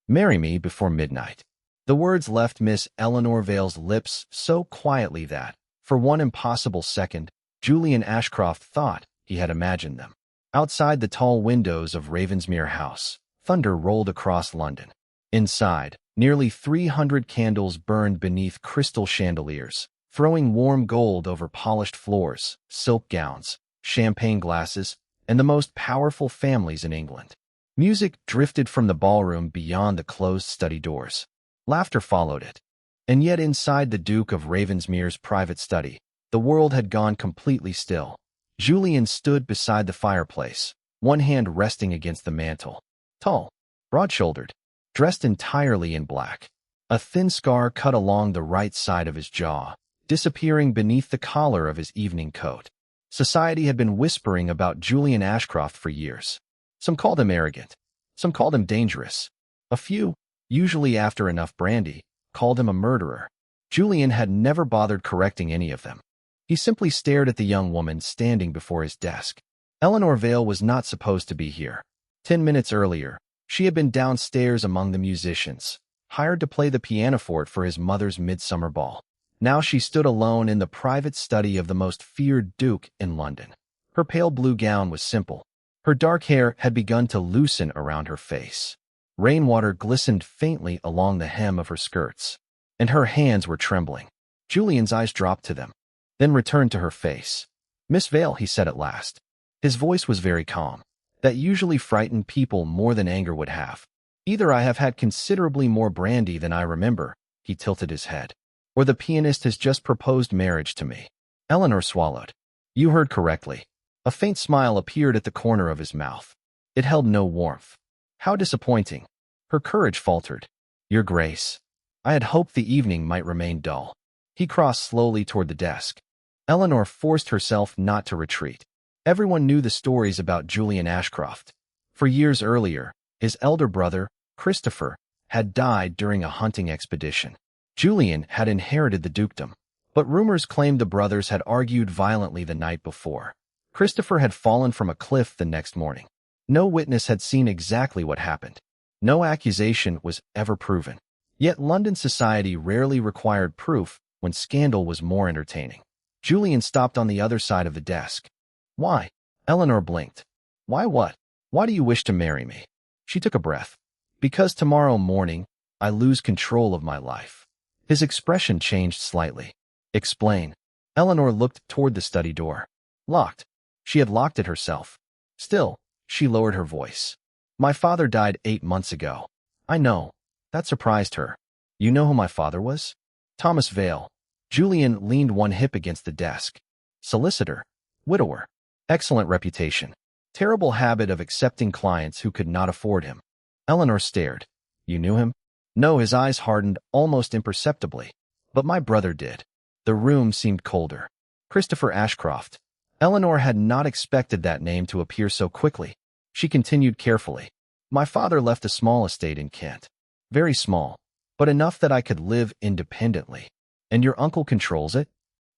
Marry me before midnight. The words left Miss Eleanor Vale's lips so quietly that, for one impossible second, Julian Ashcroft thought he had imagined them. Outside the tall windows of Ravensmere House, thunder rolled across London. Inside, nearly 300 candles burned beneath crystal chandeliers, throwing warm gold over polished floors, silk gowns, champagne glasses, and the most powerful families in England. Music drifted from the ballroom beyond the closed study doors. Laughter followed it. And yet inside the Duke of Ravensmere's private study, the world had gone completely still. Julian stood beside the fireplace, one hand resting against the mantel. Tall, broad-shouldered, dressed entirely in black. A thin scar cut along the right side of his jaw, disappearing beneath the collar of his evening coat. Society had been whispering about Julian Ashcroft for years. Some called him arrogant. Some called him dangerous. A few, usually after enough brandy, called him a murderer. Julian had never bothered correcting any of them. He simply stared at the young woman standing before his desk. Eleanor Vale was not supposed to be here. 10 minutes earlier, she had been downstairs among the musicians, hired to play the pianoforte for his mother's midsummer ball. Now she stood alone in the private study of the most feared duke in London. Her pale blue gown was simple. Her dark hair had begun to loosen around her face. Rainwater glistened faintly along the hem of her skirts, and her hands were trembling. Julian's eyes dropped to them, then returned to her face. "Miss Vale," he said at last. His voice was very calm. That usually frightened people more than anger would have. "Either I have had considerably more brandy than I remember," he tilted his head, "or the pianist has just proposed marriage to me." Eleanor swallowed. "You heard correctly." A faint smile appeared at the corner of his mouth. It held no warmth. "How disappointing." Her courage faltered. "Your Grace, I had hoped the evening might remain dull." He crossed slowly toward the desk. Eleanor forced herself not to retreat. Everyone knew the stories about Julian Ashcroft. For years earlier, his elder brother, Christopher, had died during a hunting expedition. Julian had inherited the dukedom, but rumors claimed the brothers had argued violently the night before. Christopher had fallen from a cliff the next morning. No witness had seen exactly what happened. No accusation was ever proven. Yet London society rarely required proof when scandal was more entertaining. Julian stopped on the other side of the desk. "Why?" Eleanor blinked. "Why what? Why do you wish to marry me?" She took a breath. "Because tomorrow morning, I lose control of my life." His expression changed slightly. "Explain." Eleanor looked toward the study door. Locked. She had locked it herself. Still, she lowered her voice. "My father died 8 months ago." "I know." That surprised her. "You know who my father was?" "Thomas Vale." Julian leaned one hip against the desk. "Solicitor. Widower. Excellent reputation. Terrible habit of accepting clients who could not afford him." Eleanor stared. "You knew him?" "No." His eyes hardened almost imperceptibly. "But my brother did." The room seemed colder. "Christopher Ashcroft." Eleanor had not expected that name to appear so quickly. She continued carefully. "My father left a small estate in Kent. Very small, but enough that I could live independently. And your uncle controls it?"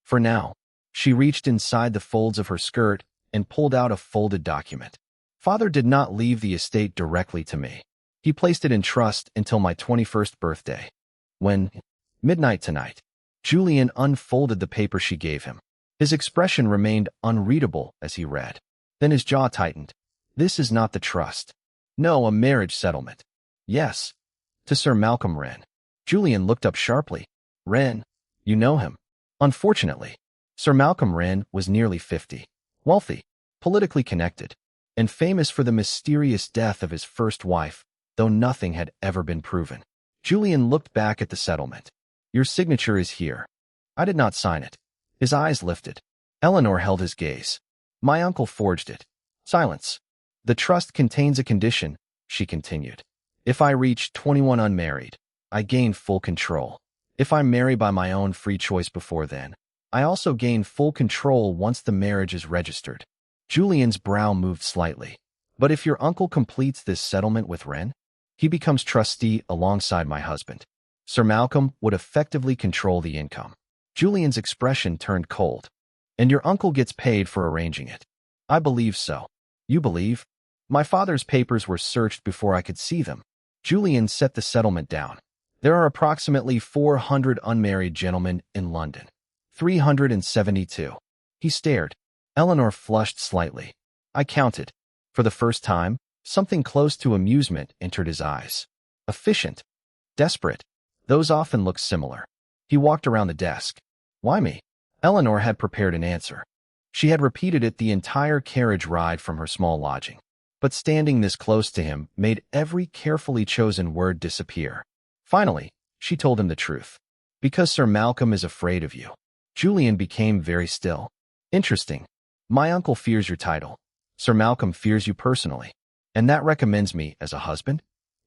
"For now." She reached inside the folds of her skirt and pulled out a folded document. "Father did not leave the estate directly to me. He placed it in trust until my 21st birthday. When midnight tonight." Julian unfolded the paper she gave him. His expression remained unreadable as he read. Then his jaw tightened. "This is not the trust." "No, a marriage settlement." "Yes." "To Sir Malcolm Wren." Julian looked up sharply. "Wren? You know him?" "Unfortunately." Sir Malcolm Wren was nearly 50, wealthy, politically connected, and famous for the mysterious death of his first wife, though nothing had ever been proven. Julian looked back at the settlement. "Your signature is here." "I did not sign it." His eyes lifted. Eleanor held his gaze. "My uncle forged it." Silence. "The trust contains a condition," she continued. "If I reach 21 unmarried, I gain full control. If I marry by my own free choice before then, I also gain full control once the marriage is registered." Julian's brow moved slightly. "But if your uncle completes this settlement with Wren, he becomes trustee alongside my husband. Sir Malcolm would effectively control the income." Julian's expression turned cold. "And your uncle gets paid for arranging it." "I believe so." "You believe?" "My father's papers were searched before I could see them. Julian set the settlement down. There are approximately 400 unmarried gentlemen in London. 372. He stared. Eleanor flushed slightly. I counted. For the first time, something close to amusement entered his eyes. Efficient. Desperate. Those often look similar. He walked around the desk. Why me? Eleanor had prepared an answer. She had repeated it the entire carriage ride from her small lodging. But standing this close to him made every carefully chosen word disappear. Finally, she told him the truth. Because Sir Malcolm is afraid of you. Julian became very still. Interesting. My uncle fears your title. Sir Malcolm fears you personally. And that recommends me as a husband?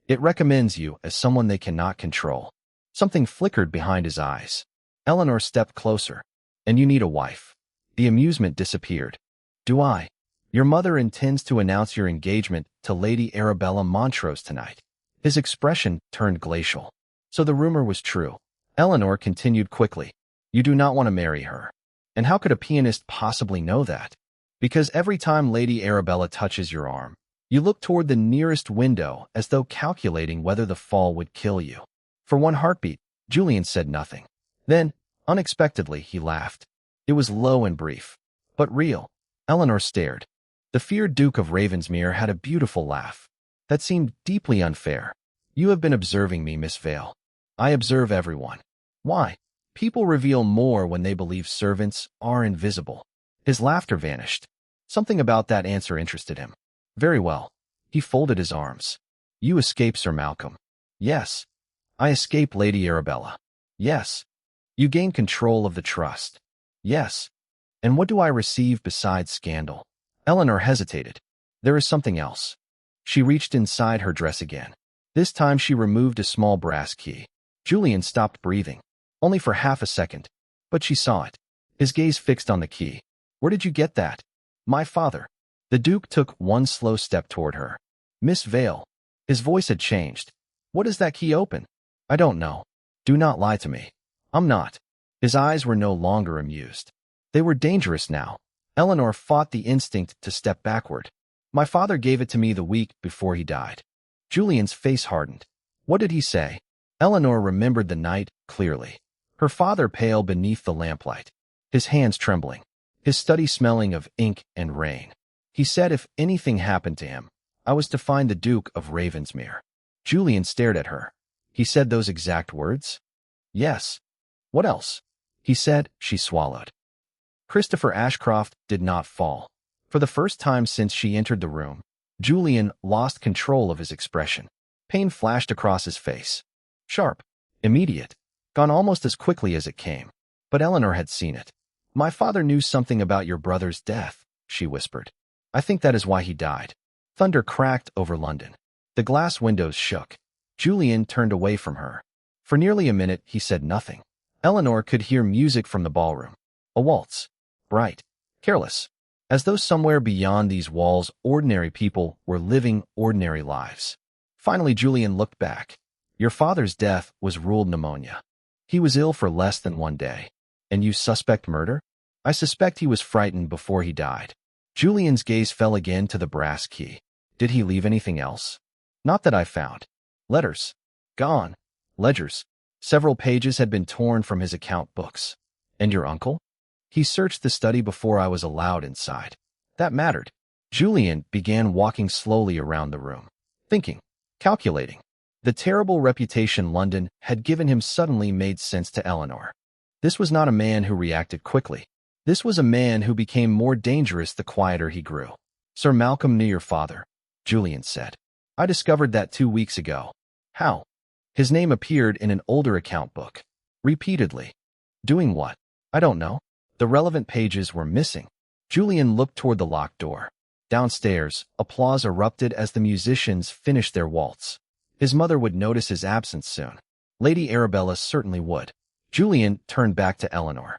It recommends you as someone they cannot control. Something flickered behind his eyes. Eleanor stepped closer. And you need a wife. The amusement disappeared. Do I? Your mother intends to announce your engagement to Lady Arabella Montrose tonight. His expression turned glacial. So the rumor was true. Eleanor continued quickly. You do not want to marry her. And how could a pianist possibly know that? Because every time Lady Arabella touches your arm, you look toward the nearest window as though calculating whether the fall would kill you. For one heartbeat, Julian said nothing. Then, unexpectedly, he laughed. It was low and brief, but real. Eleanor stared. The feared Duke of Ravensmere had a beautiful laugh. That seemed deeply unfair. You have been observing me, Miss Vale. I observe everyone. Why? People reveal more when they believe servants are invisible. His laughter vanished. Something about that answer interested him. Very well. He folded his arms. You escape Sir Malcolm. Yes. I escape Lady Arabella. Yes. You gain control of the trust. Yes. And what do I receive besides scandal? Eleanor hesitated. There is something else. She reached inside her dress again. This time she removed a small brass key. Julian stopped breathing. Only for half a second. But she saw it. His gaze fixed on the key. Where did you get that? My father. The Duke took one slow step toward her. Miss Vale. His voice had changed. What does that key open? I don't know. Do not lie to me. I'm not. His eyes were no longer amused. They were dangerous now. Eleanor fought the instinct to step backward. My father gave it to me the week before he died. Julian's face hardened. What did he say? Eleanor remembered the night clearly. Her father pale beneath the lamplight. His hands trembling. His study smelling of ink and rain. He said if anything happened to him, I was to find the Duke of Ravensmere. Julian stared at her. He said those exact words? Yes. What else? He said. She swallowed. Christopher Ashcroft did not fall. For the first time since she entered the room, Julian lost control of his expression. Pain flashed across his face. Sharp. Immediate. Gone almost as quickly as it came. But Eleanor had seen it. My father knew something about your brother's death, she whispered. I think that is why he died. Thunder cracked over London. The glass windows shook. Julian turned away from her. For nearly a minute, he said nothing. Eleanor could hear music from the ballroom. A waltz. Bright. Careless. As though somewhere beyond these walls, ordinary people were living ordinary lives. Finally, Julian looked back. Your father's death was ruled pneumonia. He was ill for less than 1 day. And you suspect murder? I suspect he was frightened before he died. Julian's gaze fell again to the brass key. Did he leave anything else? Not that I found. Letters. Gone. Ledgers. Several pages had been torn from his account books. And your uncle? He searched the study before I was allowed inside. That mattered. Julian began walking slowly around the room. Thinking. Calculating. The terrible reputation London had given him suddenly made sense to Eleanor. This was not a man who reacted quickly. This was a man who became more dangerous the quieter he grew. Sir Malcolm knew your father, Julian said. I discovered that 2 weeks ago. How? His name appeared in an older account book. Repeatedly. Doing what? I don't know. The relevant pages were missing. Julian looked toward the locked door. Downstairs, applause erupted as the musicians finished their waltz. His mother would notice his absence soon. Lady Arabella certainly would. Julian turned back to Eleanor.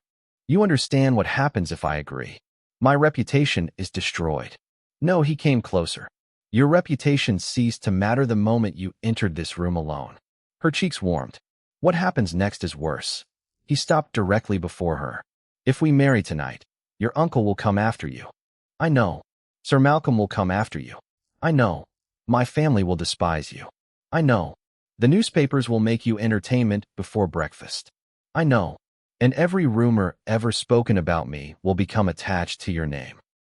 You understand what happens if I agree. My reputation is destroyed. No, he came closer. Your reputation ceased to matter the moment you entered this room alone. Her cheeks warmed. What happens next is worse. He stopped directly before her. If we marry tonight, your uncle will come after you. I know. Sir Malcolm will come after you. I know. My family will despise you. I know. The newspapers will make you entertainment before breakfast. I know. And every rumor ever spoken about me will become attached to your name.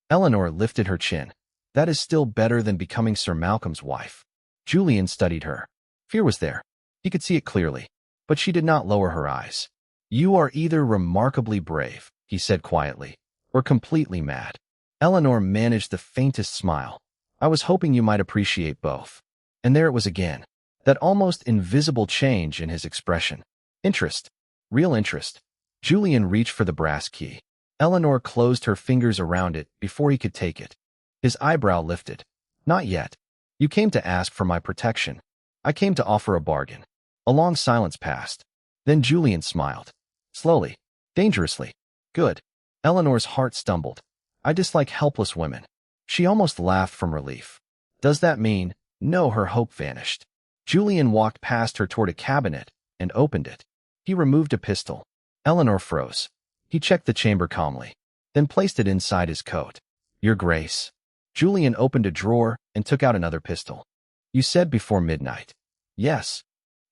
Eleanor lifted her chin. That is still better than becoming Sir Malcolm's wife. Julian studied her. Fear was there. He could see it clearly. But she did not lower her eyes. You are either remarkably brave, he said quietly, or completely mad. Eleanor managed the faintest smile. I was hoping you might appreciate both. And there it was again. That almost invisible change in his expression. Interest. Real interest. Julian reached for the brass key. Eleanor closed her fingers around it before he could take it. His eyebrow lifted. Not yet. You came to ask for my protection. I came to offer a bargain. A long silence passed. Then Julian smiled. Slowly. Dangerously. Good. Eleanor's heart stumbled. I dislike helpless women. She almost laughed from relief. Does that mean? No, her hope vanished. Julian walked past her toward a cabinet and opened it. He removed a pistol. Eleanor froze. He checked the chamber calmly, then placed it inside his coat. Your Grace. Julian opened a drawer and took out another pistol. You said before midnight. Yes.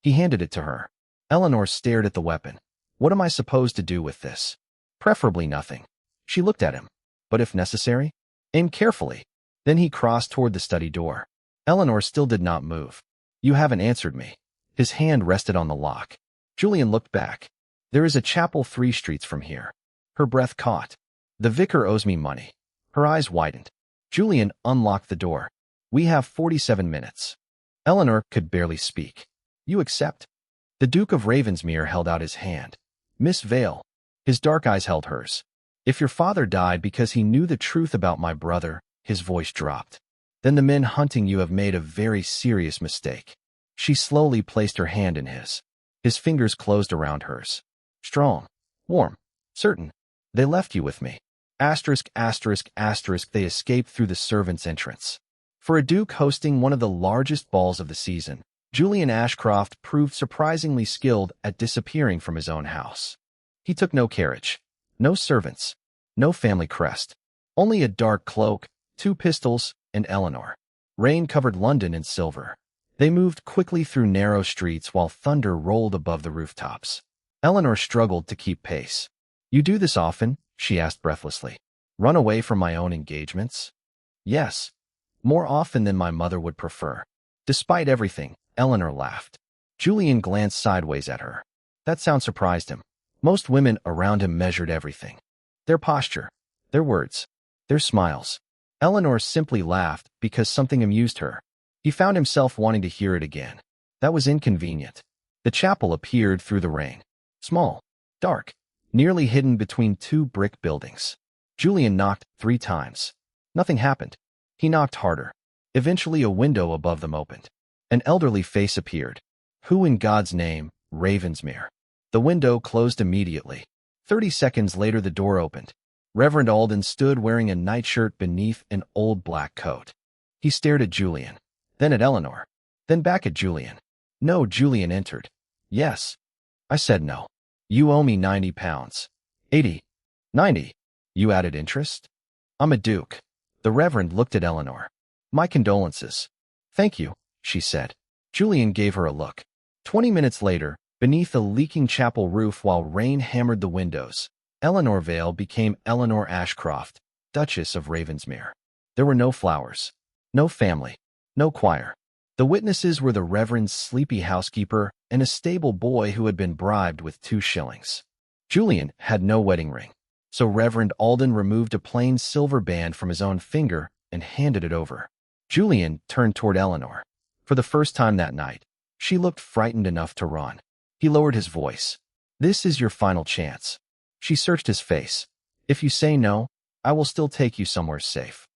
He handed it to her. Eleanor stared at the weapon. What am I supposed to do with this? Preferably nothing. She looked at him. But if necessary? Aim carefully. Then he crossed toward the study door. Eleanor still did not move. You haven't answered me. His hand rested on the lock. Julian looked back. There is a chapel 3 streets from here. Her breath caught. The vicar owes me money. Her eyes widened. Julian unlocked the door. We have 47 minutes. Eleanor could barely speak. You accept? The Duke of Ravensmere held out his hand. Miss Vale. His dark eyes held hers. If your father died because he knew the truth about my brother, his voice dropped. Then the men hunting you have made a very serious mistake. She slowly placed her hand in his. His fingers closed around hers. Strong. Warm. Certain. They left you with me. Asterisk, asterisk, asterisk, they escaped through the servants' entrance. For a duke hosting one of the largest balls of the season, Julian Ashcroft proved surprisingly skilled at disappearing from his own house. He took no carriage, no servants, no family crest, only a dark cloak, 2 pistols, and Eleanor. Rain covered London in silver. They moved quickly through narrow streets while thunder rolled above the rooftops. Eleanor struggled to keep pace. You do this often? She asked breathlessly. Run away from my own engagements? Yes. More often than my mother would prefer. Despite everything, Eleanor laughed. Julian glanced sideways at her. That sound surprised him. Most women around him measured everything. Their posture, their words, their smiles. Eleanor simply laughed because something amused her. He found himself wanting to hear it again. That was inconvenient. The chapel appeared through the rain. Small, dark, nearly hidden between 2 brick buildings. Julian knocked 3 times. Nothing happened. He knocked harder. Eventually a window above them opened. An elderly face appeared. Who in God's name? Ravensmere. The window closed immediately. 30 seconds later the door opened. Reverend Alden stood wearing a nightshirt beneath an old black coat. He stared at Julian, then at Eleanor, then back at Julian. No, Julian entered. Yes. I said no. You owe me £90. 80. 90. You added interest? I'm a duke. The Reverend looked at Eleanor. My condolences. Thank you, she said. Julian gave her a look. 20 minutes later, beneath a leaking chapel roof while rain hammered the windows, Eleanor Vale became Eleanor Ashcroft, Duchess of Ravensmere. There were no flowers, no family, no choir. The witnesses were the Reverend's sleepy housekeeper and a stable boy who had been bribed with 2 shillings. Julian had no wedding ring, so Reverend Alden removed a plain silver band from his own finger and handed it over. Julian turned toward Eleanor. For the first time that night, she looked frightened enough to run. He lowered his voice. This is your final chance. She searched his face. If you say no, I will still take you somewhere safe.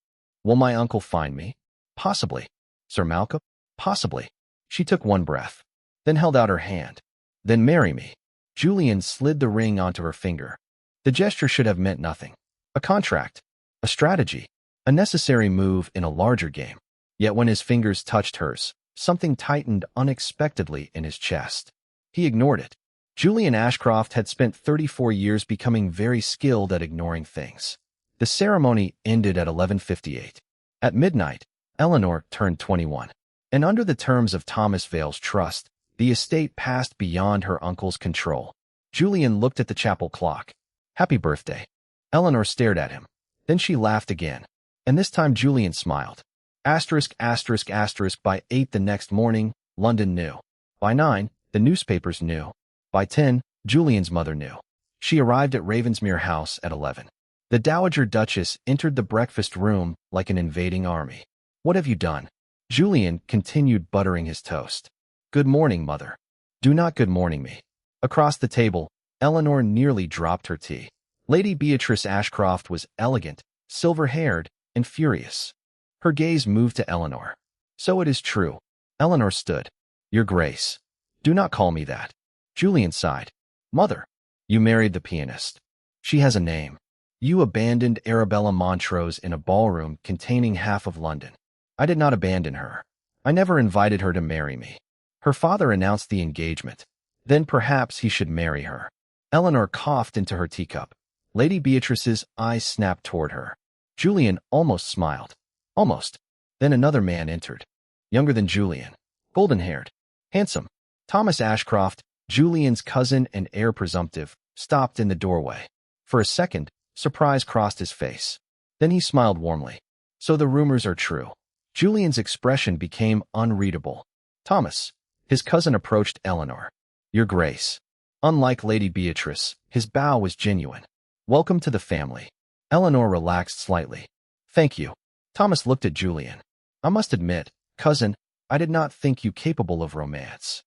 Will my uncle find me? Possibly. Sir Malcolm? Possibly. She took one breath, then held out her hand. Then marry me. Julian slid the ring onto her finger. The gesture should have meant nothing. A contract. A strategy. A necessary move in a larger game. Yet when his fingers touched hers, something tightened unexpectedly in his chest. He ignored it. Julian Ashcroft had spent 34 years becoming very skilled at ignoring things. The ceremony ended at 11:58. At midnight, Eleanor turned 21. And under the terms of Thomas Vale's trust, the estate passed beyond her uncle's control. Julian looked at the chapel clock. Happy birthday. Eleanor stared at him. Then she laughed again. And this time Julian smiled. By 8 the next morning, London knew. By 9, the newspapers knew. By 10, Julian's mother knew. She arrived at Ravensmere House at 11. The Dowager Duchess entered the breakfast room like an invading army. What have you done? Julian continued buttering his toast. Good morning, mother. Do not good morning me. Across the table, Eleanor nearly dropped her tea. Lady Beatrice Ashcroft was elegant, silver-haired, and furious. Her gaze moved to Eleanor. So it is true. Eleanor stood. Your Grace. Do not call me that. Julian sighed. Mother. You married the pianist. She has a name. You abandoned Arabella Montrose in a ballroom containing half of London. I did not abandon her. I never invited her to marry me. Her father announced the engagement. Then perhaps he should marry her. Eleanor coughed into her teacup. Lady Beatrice's eyes snapped toward her. Julian almost smiled. Almost. Then another man entered. Younger than Julian. Golden-haired. Handsome. Thomas Ashcroft, Julian's cousin and heir presumptive, stopped in the doorway. For a second, surprise crossed his face. Then he smiled warmly. So the rumors are true. Julian's expression became unreadable. Thomas. His cousin approached Eleanor. Your Grace. Unlike Lady Beatrice, his bow was genuine. Welcome to the family. Eleanor relaxed slightly. Thank you. Thomas looked at Julian. I must admit, cousin, I did not think you capable of romance.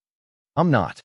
I'm not.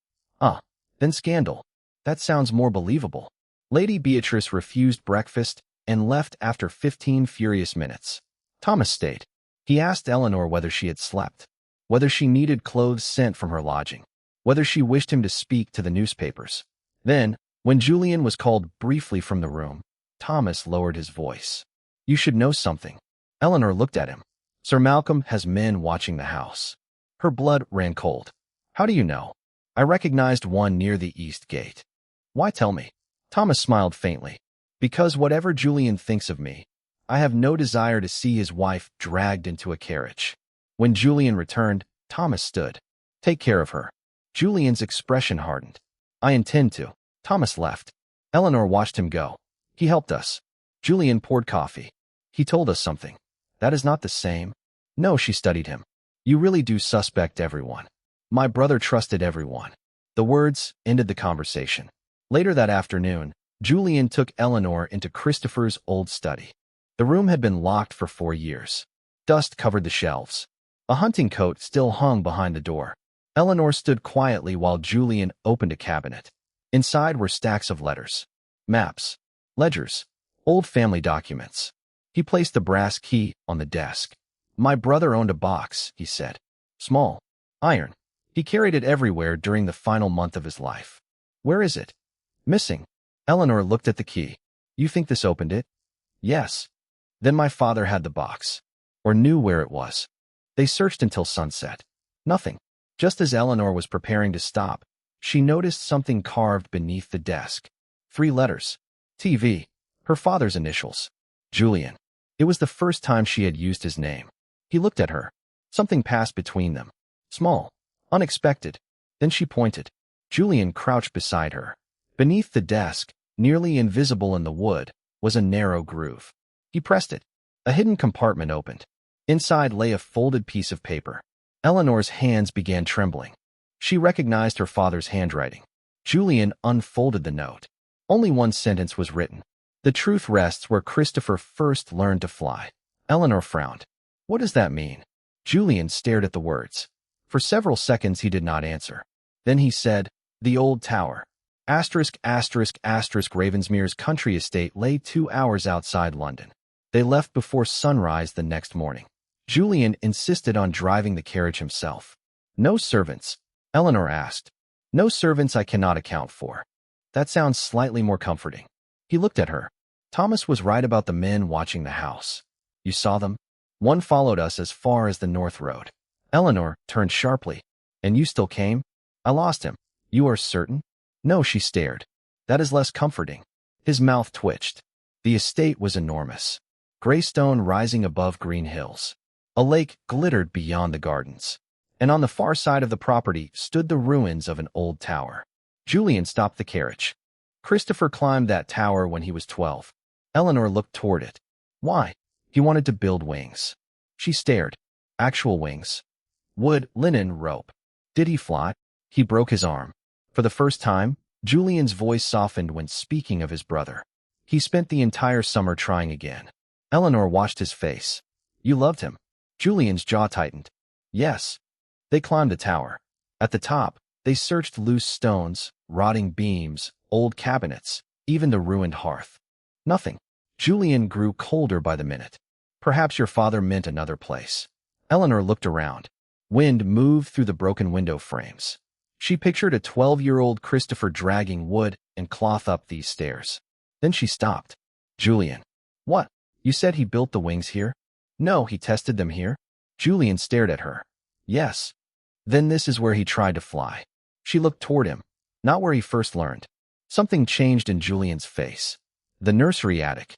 Then scandal. That sounds more believable. Lady Beatrice refused breakfast and left after 15 furious minutes. Thomas stayed. He asked Eleanor whether she had slept, whether she needed clothes sent from her lodging, whether she wished him to speak to the newspapers. Then, when Julian was called briefly from the room, Thomas lowered his voice. You should know something. Eleanor looked at him. Sir Malcolm has men watching the house. Her blood ran cold. How do you know? I recognized one near the east gate. Why tell me? Thomas smiled faintly. Because whatever Julian thinks of me, I have no desire to see his wife dragged into a carriage. When Julian returned, Thomas stood. Take care of her. Julian's expression hardened. I intend to. Thomas left. Eleanor watched him go. He helped us. Julian poured coffee. He told us something. That is not the same. No, she studied him. You really do suspect everyone. My brother trusted everyone. The words ended the conversation. Later that afternoon, Julian took Eleanor into Christopher's old study. The room had been locked for 4 years. Dust covered the shelves. A hunting coat still hung behind the door. Eleanor stood quietly while Julian opened a cabinet. Inside were stacks of letters, maps, ledgers, old family documents. He placed the brass key on the desk. My brother owned a box, he said. Small. Iron. He carried it everywhere during the final month of his life. Where is it? Missing. Eleanor looked at the key. You think this opened it? Yes. Then my father had the box. Or knew where it was. They searched until sunset. Nothing. Just as Eleanor was preparing to stop, she noticed something carved beneath the desk. 3 letters. TV. Her father's initials. Julian. It was the first time she had used his name. He looked at her. Something passed between them. Small. Unexpected. Then she pointed. Julian crouched beside her. Beneath the desk, nearly invisible in the wood, was a narrow groove. He pressed it. A hidden compartment opened. Inside lay a folded piece of paper. Eleanor's hands began trembling. She recognized her father's handwriting. Julian unfolded the note. Only one sentence was written. The truth rests where Christopher first learned to fly. Eleanor frowned. What does that mean? Julian stared at the words. For several seconds he did not answer. Then he said, The old tower. Ravensmere's country estate lay 2 hours outside London. They left before sunrise the next morning. Julian insisted on driving the carriage himself. No servants? Eleanor asked. No servants I cannot account for. That sounds slightly more comforting. He looked at her. Thomas was right about the men watching the house. You saw them? One followed us as far as the North Road. Eleanor turned sharply. And you still came? I lost him. You are certain? No, she stared. That is less comforting. His mouth twitched. The estate was enormous. Gray stone rising above green hills. A lake glittered beyond the gardens, and on the far side of the property stood the ruins of an old tower. Julian stopped the carriage. Christopher climbed that tower when he was 12. Eleanor looked toward it. Why? He wanted to build wings. She stared. Actual wings. Wood, linen, rope. Did he fly? He broke his arm. For the first time, Julian's voice softened when speaking of his brother. He spent the entire summer trying again. Eleanor watched his face. You loved him. Julian's jaw tightened. Yes. They climbed the tower. At the top, they searched loose stones, rotting beams, old cabinets, even the ruined hearth. Nothing. Julian grew colder by the minute. Perhaps your father meant another place. Eleanor looked around. Wind moved through the broken window frames. She pictured a 12-year-old Christopher dragging wood and cloth up these stairs. Then she stopped. Julian. What? You said he built the wings here? No, he tested them here. Julian stared at her. Yes. Then this is where he tried to fly. She looked toward him, not where he first learned. Something changed in Julian's face. The nursery attic.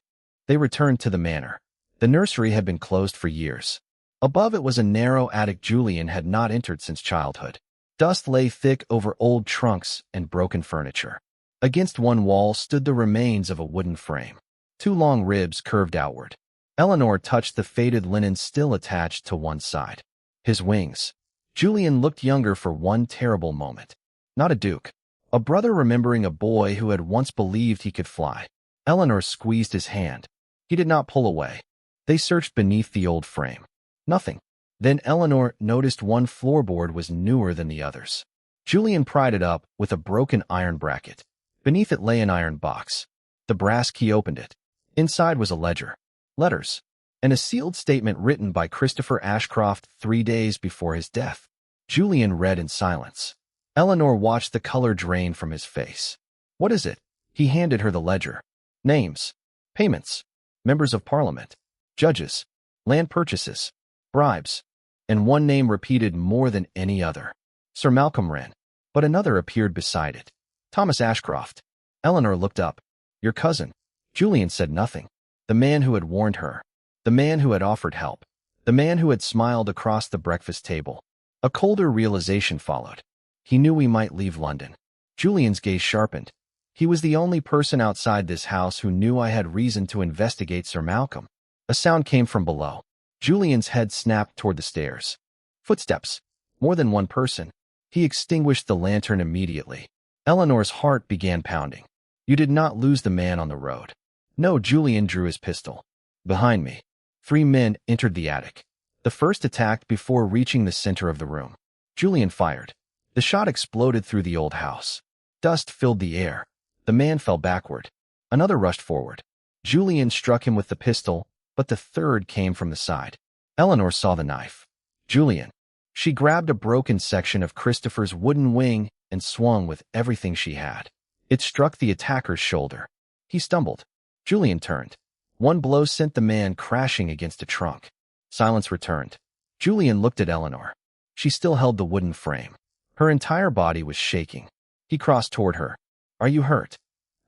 They returned to the manor. The nursery had been closed for years. Above it was a narrow attic Julian had not entered since childhood. Dust lay thick over old trunks and broken furniture. Against one wall stood the remains of a wooden frame. Two long ribs curved outward. Eleanor touched the faded linen still attached to one side. His wings. Julian looked younger for one terrible moment. Not a duke. A brother remembering a boy who had once believed he could fly. Eleanor squeezed his hand. He did not pull away. They searched beneath the old frame. Nothing. Then Eleanor noticed one floorboard was newer than the others. Julian pried it up with a broken iron bracket. Beneath it lay an iron box. The brass key opened it. Inside was a ledger. Letters. And a sealed statement written by Christopher Ashcroft 3 days before his death. Julian read in silence. Eleanor watched the color drain from his face. What is it? He handed her the ledger. Names. Payments. Members of Parliament. Judges. Land purchases. Bribes. And one name repeated more than any other. Sir Malcolm Wren. But another appeared beside it. Thomas Ashcroft. Eleanor looked up. Your cousin. Julian said nothing. The man who had warned her. The man who had offered help. The man who had smiled across the breakfast table. A colder realization followed. He knew he might leave London. Julian's gaze sharpened. He was the only person outside this house who knew I had reason to investigate Sir Malcolm. A sound came from below. Julian's head snapped toward the stairs. Footsteps. More than one person. He extinguished the lantern immediately. Eleanor's heart began pounding. You did not lose the man on the road. No, Julian drew his pistol. Behind me. 3 men entered the attic. The first attacked before reaching the center of the room. Julian fired. The shot exploded through the old house. Dust filled the air. The man fell backward. Another rushed forward. Julian struck him with the pistol, but the third came from the side. Eleanor saw the knife. Julian. She grabbed a broken section of Christopher's wooden wing and swung with everything she had. It struck the attacker's shoulder. He stumbled. Julian turned. One blow sent the man crashing against a trunk. Silence returned. Julian looked at Eleanor. She still held the wooden frame. Her entire body was shaking. He crossed toward her. Are you hurt?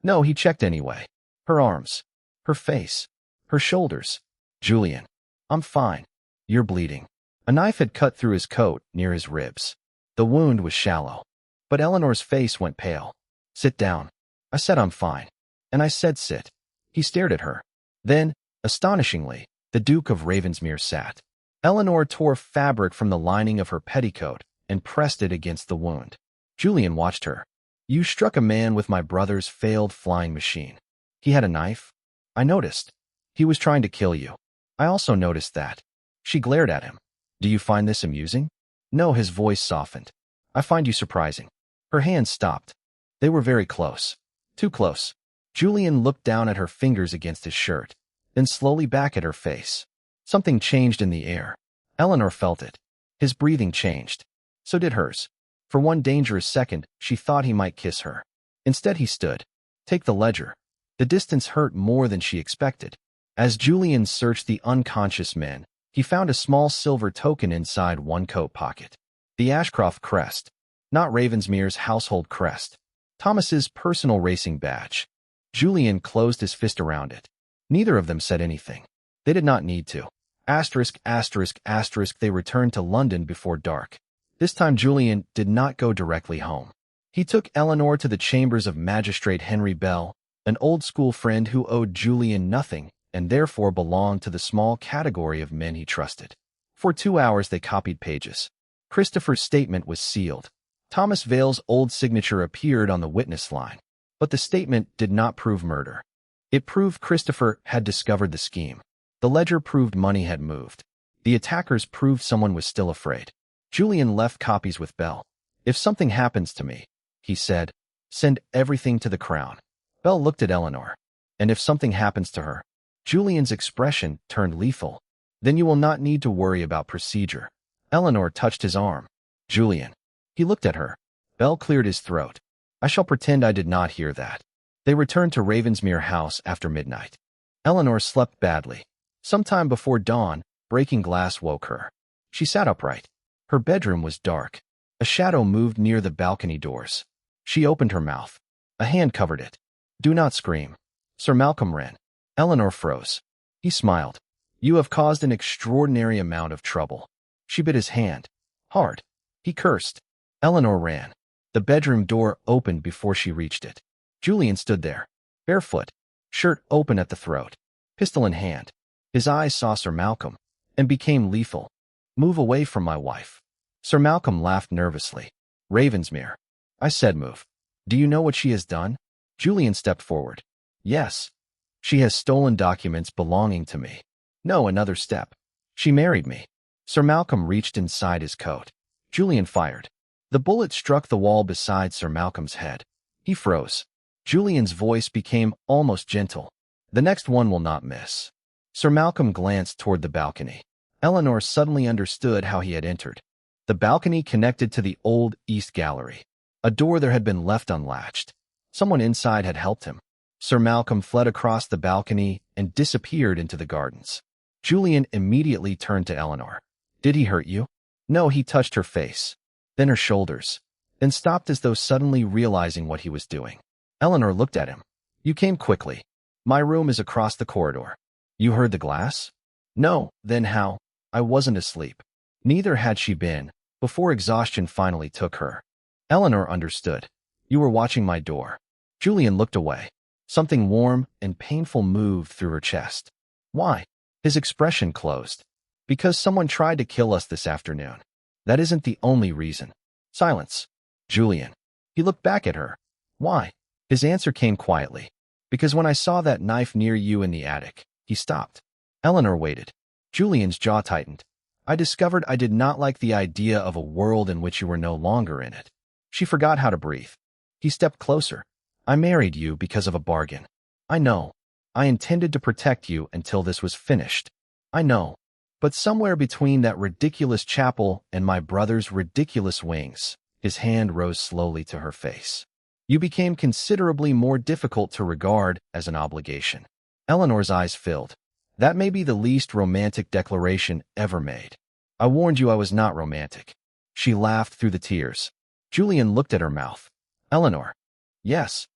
No, he checked anyway. Her arms. Her face. Her shoulders. Julian. I'm fine. You're bleeding. A knife had cut through his coat near his ribs. The wound was shallow. But Eleanor's face went pale. Sit down. I said I'm fine. And I said sit. He stared at her. Then, astonishingly, the Duke of Ravensmere sat. Eleanor tore fabric from the lining of her petticoat and pressed it against the wound. Julian watched her. You struck a man with my brother's failed flying machine. He had a knife. I noticed. He was trying to kill you. I also noticed that. She glared at him. Do you find this amusing? No, his voice softened. I find you surprising. Her hands stopped. They were very close. Too close. Julian looked down at her fingers against his shirt, then slowly back at her face. Something changed in the air. Eleanor felt it. His breathing changed. So did hers. For one dangerous second, she thought he might kiss her. Instead, he stood. Take the ledger. The distance hurt more than she expected. As Julian searched the unconscious men, he found a small silver token inside one coat pocket. The Ashcroft crest. Not Ravensmere's household crest. Thomas's personal racing badge. Julian closed his fist around it. Neither of them said anything. They did not need to. Asterisk, asterisk, asterisk, they returned to London before dark. This time Julian did not go directly home. He took Eleanor to the chambers of Magistrate Henry Bell, an old-school friend who owed Julian nothing and therefore belonged to the small category of men he trusted. For 2 hours they copied pages. Christopher's statement was sealed. Thomas Vale's old signature appeared on the witness line. But the statement did not prove murder. It proved Christopher had discovered the scheme. The ledger proved money had moved. The attackers proved someone was still afraid. Julian left copies with Bell. "If something happens to me," he said, "send everything to the Crown." Bell looked at Eleanor. "And if something happens to her?" Julian's expression turned lethal. "Then you will not need to worry about procedure." Eleanor touched his arm. "Julian." He looked at her. Bell cleared his throat. "I shall pretend I did not hear that." They returned to Ravensmere House after midnight. Eleanor slept badly. Sometime before dawn, breaking glass woke her. She sat upright. Her bedroom was dark. A shadow moved near the balcony doors. She opened her mouth. A hand covered it. "Do not scream." Sir Malcolm ran. Eleanor froze. He smiled. "You have caused an extraordinary amount of trouble." She bit his hand. "Hard." He cursed. Eleanor ran. The bedroom door opened before she reached it. Julian stood there, barefoot, shirt open at the throat, pistol in hand. His eyes saw Sir Malcolm and became lethal. "Move away from my wife." Sir Malcolm laughed nervously. "Ravensmere." "I said move." "Do you know what she has done?" Julian stepped forward. "Yes. She has stolen documents belonging to me." "No, another step." "She married me." Sir Malcolm reached inside his coat. Julian fired. The bullet struck the wall beside Sir Malcolm's head. He froze. Julian's voice became almost gentle. "The next one will not miss." Sir Malcolm glanced toward the balcony. Eleanor suddenly understood how he had entered. The balcony connected to the old East Gallery. A door there had been left unlatched. Someone inside had helped him. Sir Malcolm fled across the balcony and disappeared into the gardens. Julian immediately turned to Eleanor. "Did he hurt you?" "No," he touched her face, then her shoulders, then stopped as though suddenly realizing what he was doing. Eleanor looked at him. "You came quickly. My room is across the corridor." "You heard the glass?" "No." "Then how?" "I wasn't asleep." Neither had she been, before exhaustion finally took her. Eleanor understood. "You were watching my door." Julian looked away. Something warm and painful moved through her chest. "Why?" His expression closed. "Because someone tried to kill us this afternoon. That isn't the only reason." Silence. "Julian." He looked back at her. "Why?" His answer came quietly. "Because when I saw that knife near you in the attic." He stopped. Eleanor waited. Julian's jaw tightened. "I discovered I did not like the idea of a world in which you were no longer in it." She forgot how to breathe. He stepped closer. "I married you because of a bargain." "I know. I intended to protect you until this was finished." "I know. But somewhere between that ridiculous chapel and my brother's ridiculous wings," his hand rose slowly to her face, "you became considerably more difficult to regard as an obligation." Eleanor's eyes filled. "That may be the least romantic declaration ever made." "I warned you I was not romantic." She laughed through the tears. Julian looked at her mouth. "Eleanor." "Yes.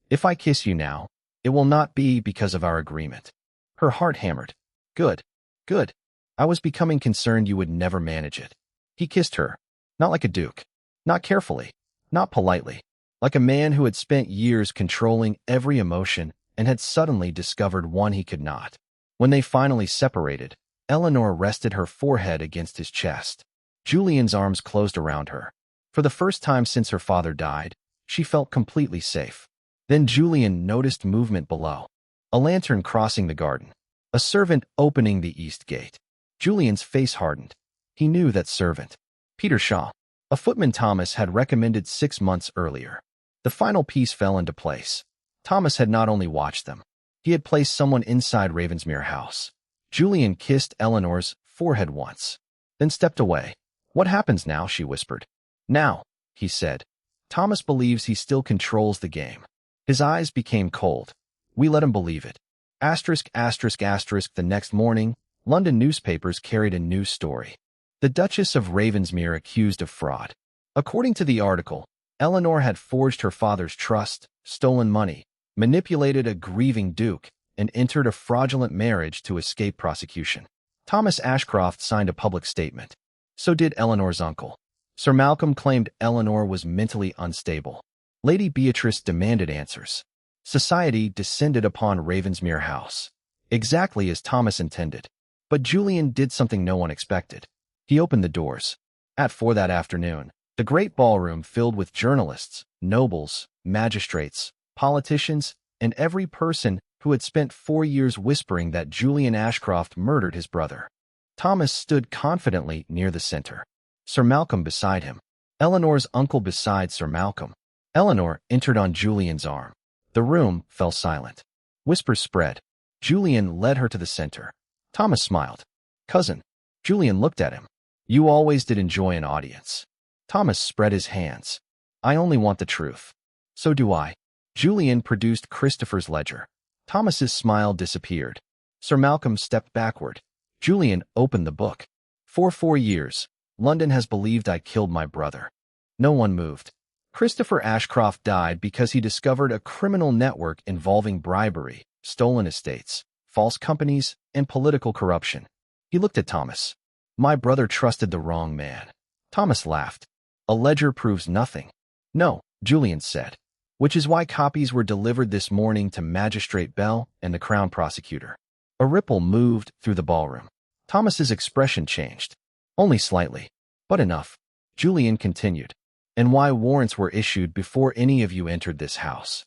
If I kiss you now, it will not be because of our agreement." Her heart hammered. "Good. Good. I was becoming concerned you would never manage it." He kissed her. Not like a duke. Not carefully. Not politely. Like a man who had spent years controlling every emotion and had suddenly discovered one he could not. When they finally separated, Eleanor rested her forehead against his chest. Julian's arms closed around her. For the first time since her father died, she felt completely safe. Then Julian noticed movement below. A lantern crossing the garden. A servant opening the east gate. Julian's face hardened. He knew that servant. Peter Shaw. A footman Thomas had recommended 6 months earlier. The final piece fell into place. Thomas had not only watched them. He had placed someone inside Ravensmere House. Julian kissed Eleanor's forehead once, then stepped away. "What happens now?" she whispered. "Now," he said. "Thomas believes he still controls the game." His eyes became cold. "We let him believe it." Asterisk, asterisk, asterisk. The next morning, London newspapers carried a news story. The Duchess of Ravensmere accused of fraud. According to the article, Eleanor had forged her father's trust, stolen money, manipulated a grieving duke, and entered a fraudulent marriage to escape prosecution. Thomas Ashcroft signed a public statement. So did Eleanor's uncle. Sir Malcolm claimed Eleanor was mentally unstable. Lady Beatrice demanded answers. Society descended upon Ravensmere House, exactly as Thomas intended. But Julian did something no one expected. He opened the doors. At 4 that afternoon, the great ballroom filled with journalists, nobles, magistrates, politicians, and every person who had spent 4 years whispering that Julian Ashcroft murdered his brother. Thomas stood confidently near the center. Sir Malcolm beside him. Eleanor's uncle beside Sir Malcolm. Eleanor entered on Julian's arm. The room fell silent. Whispers spread. Julian led her to the center. Thomas smiled. Cousin. Julian looked at him. You always did enjoy an audience. Thomas spread his hands. I only want the truth. So do I. Julian produced Christopher's ledger. Thomas's smile disappeared. Sir Malcolm stepped backward. Julian opened the book. For 4 years, London has believed I killed my brother. No one moved. Christopher Ashcroft died because he discovered a criminal network involving bribery, stolen estates, false companies, and political corruption. He looked at Thomas. My brother trusted the wrong man. Thomas laughed. A ledger proves nothing. No, Julian said. Which is why copies were delivered this morning to Magistrate Bell and the Crown Prosecutor. A ripple moved through the ballroom. Thomas's expression changed. Only slightly, but enough. Julian continued. And why warrants were issued before any of you entered this house.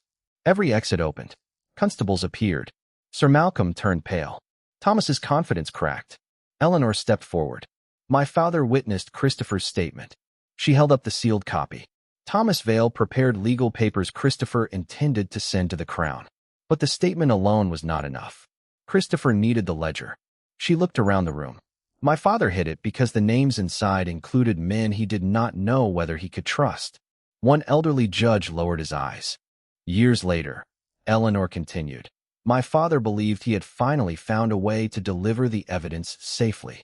Every exit opened. Constables appeared. Sir Malcolm turned pale. Thomas's confidence cracked. Eleanor stepped forward. My father witnessed Christopher's statement. She held up the sealed copy. Thomas Vale prepared legal papers Christopher intended to send to the Crown. But the statement alone was not enough. Christopher needed the ledger. She looked around the room. My father hid it because the names inside included men he did not know whether he could trust. One elderly judge lowered his eyes. Years later, Eleanor continued. My father believed he had finally found a way to deliver the evidence safely.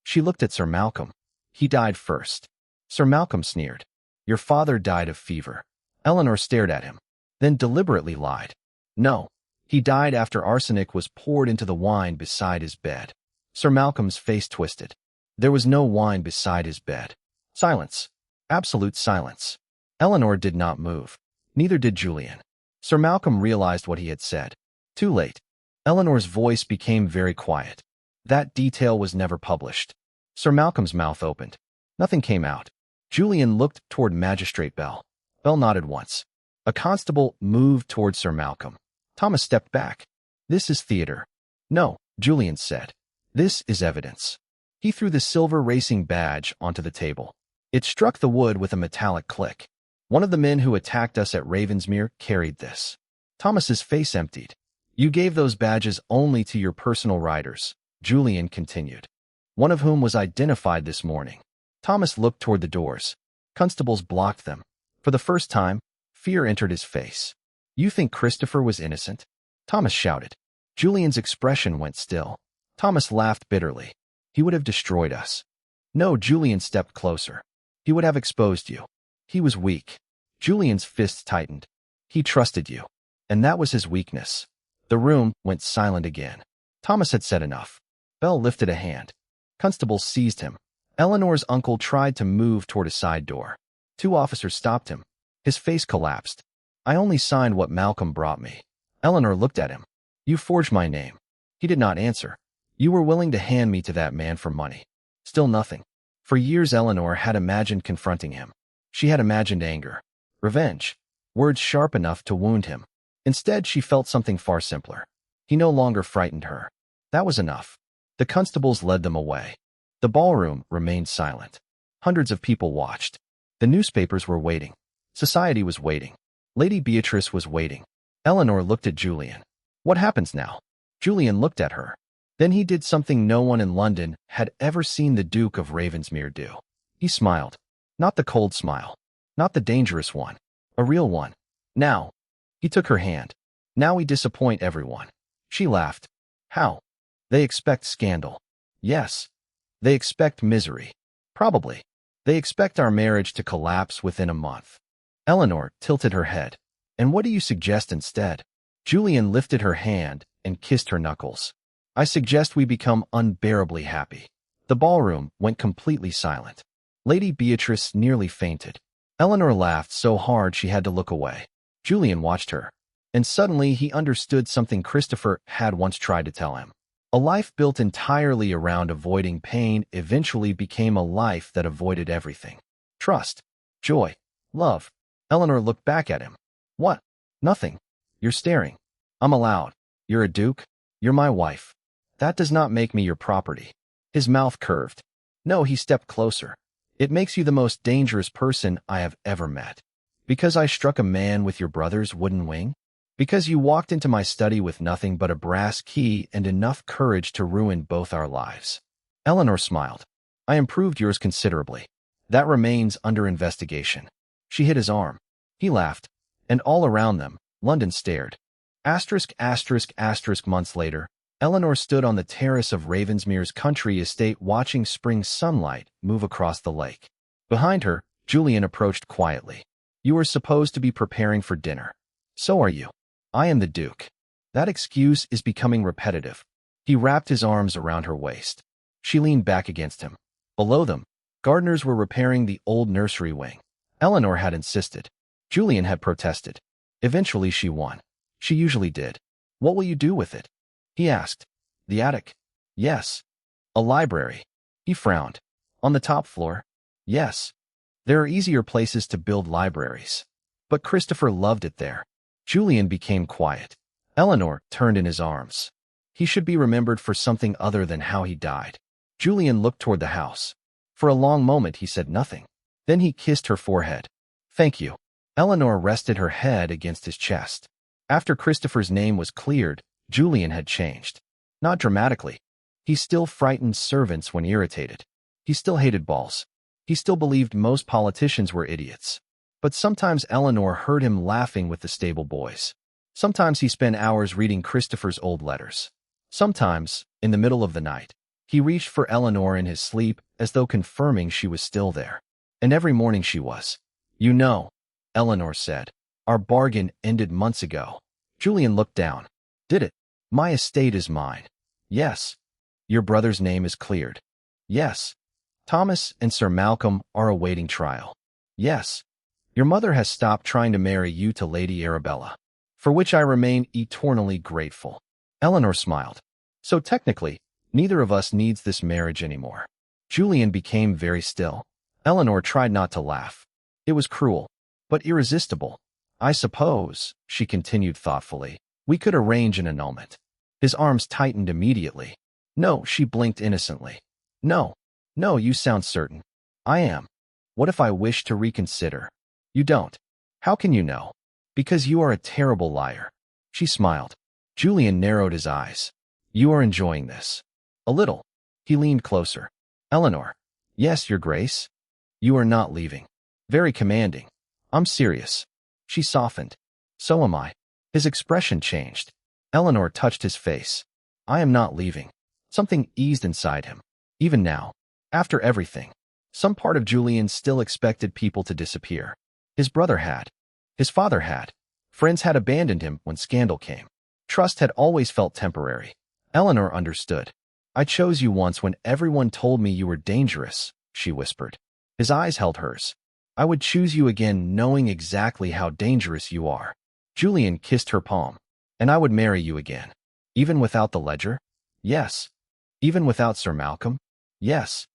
She looked at Sir Malcolm. He died first. Sir Malcolm sneered. Your father died of fever. Eleanor stared at him, then deliberately lied. No, he died after arsenic was poured into the wine beside his bed. Sir Malcolm's face twisted. There was no wine beside his bed. Silence. Absolute silence. Eleanor did not move. Neither did Julian. Sir Malcolm realized what he had said. Too late. Eleanor's voice became very quiet. That detail was never published. Sir Malcolm's mouth opened. Nothing came out. Julian looked toward Magistrate Bell. Bell nodded once. A constable moved toward Sir Malcolm. Thomas stepped back. This is theater. No, Julian said. This is evidence. He threw the silver racing badge onto the table. It struck the wood with a metallic click. One of the men who attacked us at Ravensmere carried this. Thomas's face emptied. You gave those badges only to your personal riders, Julian continued. One of whom was identified this morning. Thomas looked toward the doors. Constables blocked them. For the first time, fear entered his face. You think Christopher was innocent? Thomas shouted. Julian's expression went still. Thomas laughed bitterly. He would have destroyed us. No, Julian stepped closer. He would have exposed you. He was weak. Julian's fists tightened. He trusted you. And that was his weakness. The room went silent again. Thomas had said enough. Bell lifted a hand. Constables seized him. Eleanor's uncle tried to move toward a side door. 2 officers stopped him. His face collapsed. I only signed what Malcolm brought me. Eleanor looked at him. You forged my name. He did not answer. You were willing to hand me to that man for money. Still nothing. For years Eleanor had imagined confronting him. She had imagined anger, revenge, words sharp enough to wound him. Instead, she felt something far simpler. He no longer frightened her. That was enough. The constables led them away. The ballroom remained silent. Hundreds of people watched. The newspapers were waiting. Society was waiting. Lady Beatrice was waiting. Eleanor looked at Julian. What happens now? Julian looked at her. Then he did something no one in London had ever seen the Duke of Ravensmere do. He smiled. Not the cold smile. Not the dangerous one. A real one. Now. He took her hand. Now we disappoint everyone. She laughed. How? They expect scandal. Yes. They expect misery. Probably. They expect our marriage to collapse within a month. Eleanor tilted her head. And what do you suggest instead? Julian lifted her hand and kissed her knuckles. I suggest we become unbearably happy. The ballroom went completely silent. Lady Beatrice nearly fainted. Eleanor laughed so hard she had to look away. Julian watched her, and suddenly he understood something Christopher had once tried to tell him. A life built entirely around avoiding pain eventually became a life that avoided everything. Trust, joy, love. Eleanor looked back at him. What? Nothing. You're staring. I'm allowed. You're a duke. You're my wife. That does not make me your property. His mouth curved. No, he stepped closer. It makes you the most dangerous person I have ever met. Because I struck a man with your brother's wooden wing? Because you walked into my study with nothing but a brass key and enough courage to ruin both our lives. Eleanor smiled. I improved yours considerably. That remains under investigation. She hit his arm. He laughed. And all around them, London stared. Months later, Eleanor stood on the terrace of Ravensmere's country estate watching spring sunlight move across the lake. Behind her, Julian approached quietly. You are supposed to be preparing for dinner. So are you. I am the Duke. That excuse is becoming repetitive. He wrapped his arms around her waist. She leaned back against him. Below them, gardeners were repairing the old nursery wing. Eleanor had insisted. Julian had protested. Eventually she won. She usually did. What will you do with it? He asked. The attic? Yes. A library? He frowned. On the top floor? Yes. There are easier places to build libraries. But Christopher loved it there. Julian became quiet. Eleanor turned in his arms. He should be remembered for something other than how he died. Julian looked toward the house. For a long moment he said nothing. Then he kissed her forehead. Thank you. Eleanor rested her head against his chest. After Christopher's name was cleared, Julian had changed. Not dramatically. He still frightened servants when irritated. He still hated balls. He still believed most politicians were idiots. But sometimes Eleanor heard him laughing with the stable boys. Sometimes he spent hours reading Christopher's old letters. Sometimes, in the middle of the night, he reached for Eleanor in his sleep as though confirming she was still there. And every morning she was. You know, Eleanor said, our bargain ended months ago. Julian looked down. Did it? My estate is mine. Yes. Your brother's name is cleared. Yes. Thomas and Sir Malcolm are awaiting trial. Yes. Your mother has stopped trying to marry you to Lady Arabella, for which I remain eternally grateful. Eleanor smiled. So technically, neither of us needs this marriage anymore. Julian became very still. Eleanor tried not to laugh. It was cruel, but irresistible. I suppose, she continued thoughtfully, we could arrange an annulment. His arms tightened immediately. No, she blinked innocently. No, you sound certain. I am. What if I wish to reconsider? You don't. How can you know? Because you are a terrible liar. She smiled. Julian narrowed his eyes. You are enjoying this. A little. He leaned closer. Eleanor. Yes, Your Grace. You are not leaving. Very commanding. I'm serious. She softened. So am I. His expression changed. Eleanor touched his face. I am not leaving. Something eased inside him. Even now, after everything, some part of Julian still expected people to disappear. His brother had. His father had. Friends had abandoned him when scandal came. Trust had always felt temporary. Eleanor understood. I chose you once when everyone told me you were dangerous, she whispered. His eyes held hers. I would choose you again knowing exactly how dangerous you are. Julian kissed her palm. And I would marry you again. Even without the ledger? Yes. Even without Sir Malcolm? Yes.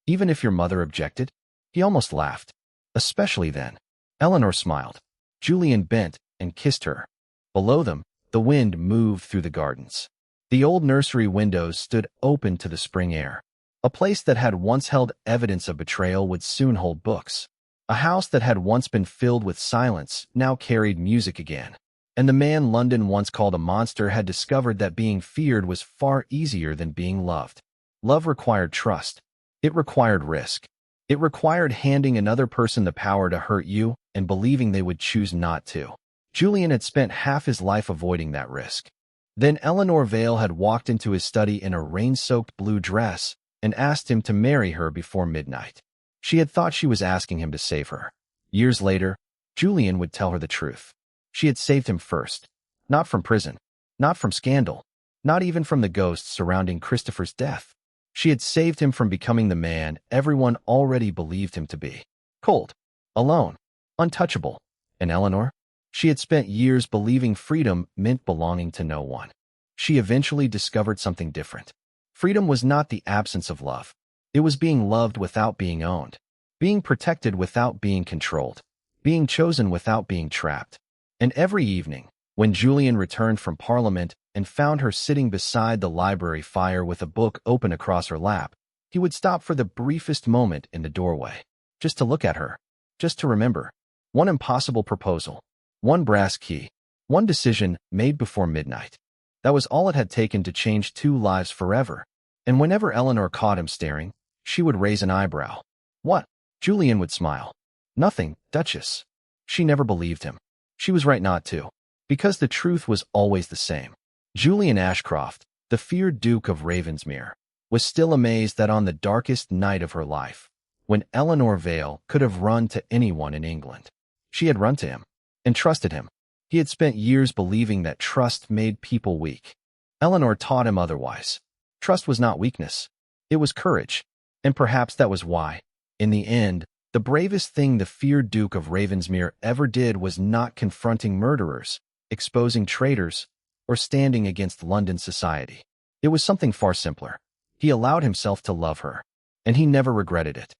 Even if your mother objected? He almost laughed. Especially then. Eleanor smiled. Julian bent and kissed her. Below them, the wind moved through the gardens. The old nursery windows stood open to the spring air. A place that had once held evidence of betrayal would soon hold books. A house that had once been filled with silence now carried music again. And the man London once called a monster had discovered that being feared was far easier than being loved. Love required trust. It required risk. It required handing another person the power to hurt you and believing they would choose not to. Julian had spent half his life avoiding that risk. Then Eleanor Vale had walked into his study in a rain-soaked blue dress and asked him to marry her before midnight. She had thought she was asking him to save her. Years later, Julian would tell her the truth. She had saved him first. Not from prison. Not from scandal. not even from the ghosts surrounding Christopher's death. She had saved him from becoming the man everyone already believed him to be. Cold, alone, untouchable. And Eleanor? She had spent years believing freedom meant belonging to no one. She eventually discovered something different. Freedom was not the absence of love. It was being loved without being owned, being protected without being controlled, being chosen without being trapped. And every evening, when Julian returned from Parliament and found her sitting beside the library fire with a book open across her lap, he would stop for the briefest moment in the doorway, just to look at her, just to remember. One impossible proposal, one brass key, one decision made before midnight. That was all it had taken to change two lives forever. And whenever Eleanor caught him staring, she would raise an eyebrow. What? Julian would smile. Nothing, Duchess. She never believed him. She was right not to, because the truth was always the same. Julian Ashcroft, the feared Duke of Ravensmere, was still amazed that on the darkest night of her life, when Eleanor Vale could have run to anyone in England, she had run to him and trusted him. He had spent years believing that trust made people weak. Eleanor taught him otherwise. Trust was not weakness. It was courage. And perhaps that was why, in the end, the bravest thing the feared Duke of Ravensmere ever did was not confronting murderers, exposing traitors, or standing against London society. It was something far simpler. He allowed himself to love her, and he never regretted it.